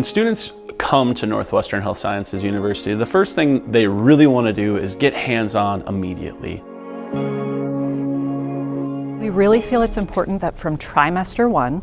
When students come to Northwestern Health Sciences University, the first thing they really want to do is get hands-on immediately. We really feel it's important that from trimester 1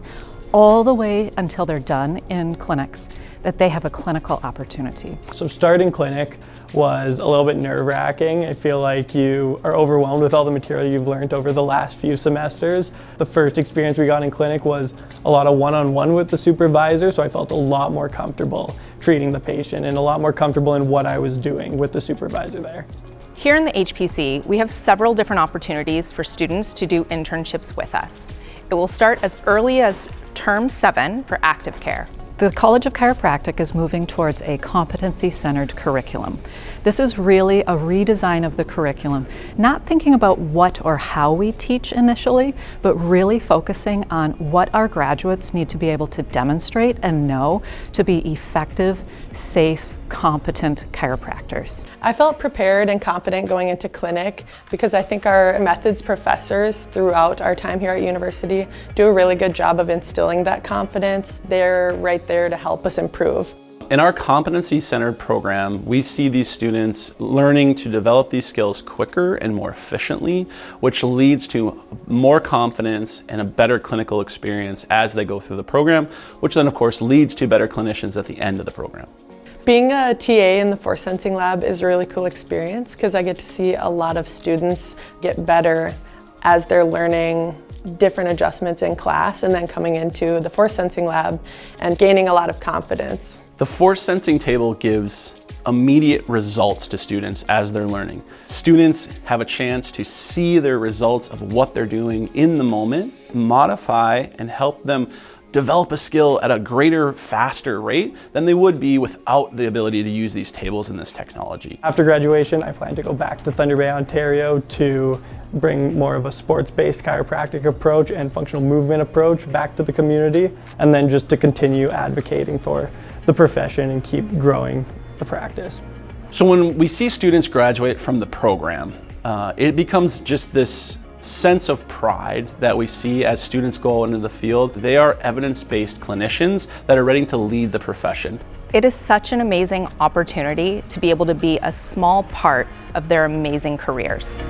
all the way until they're done in clinics, that they have a clinical opportunity. So starting clinic was a little bit nerve-wracking. I feel like you are overwhelmed with all the material you've learned over the last few semesters. The first experience we got in clinic was a lot of one-on-one with the supervisor, so I felt a lot more comfortable treating the patient and a lot more comfortable in what I was doing with the supervisor there. Here in the HPC, we have several different opportunities for students to do internships with us. It will start as early as term 7 for active care. The College of Chiropractic is moving towards a competency-centered curriculum. This is really a redesign of the curriculum, not thinking about what or how we teach initially, but really focusing on what our graduates need to be able to demonstrate and know to be effective, safe, competent chiropractors. I felt prepared and confident going into clinic because I think our methods professors throughout our time here at university do a really good job of instilling that confidence. They're right there to help us improve. In our competency-centered program, we see these students learning to develop these skills quicker and more efficiently, which leads to more confidence and a better clinical experience as they go through the program, which then of course leads to better clinicians at the end of the program. Being a TA in the force sensing lab is a really cool experience because I get to see a lot of students get better as they're learning different adjustments in class and then coming into the force sensing lab and gaining a lot of confidence. The force sensing table gives immediate results to students as they're learning. Students have a chance to see their results of what they're doing in the moment, modify and help them develop a skill at a greater, faster rate than they would be without the ability to use these tables and this technology. After graduation, I plan to go back to Thunder Bay, Ontario to bring more of a sports-based chiropractic approach and functional movement approach back to the community, and then just to continue advocating for the profession and keep growing the practice. So when we see students graduate from the program, it becomes just this sense of pride that we see as students go into the field. They are evidence-based clinicians that are ready to lead the profession. It is such an amazing opportunity to be able to be a small part of their amazing careers.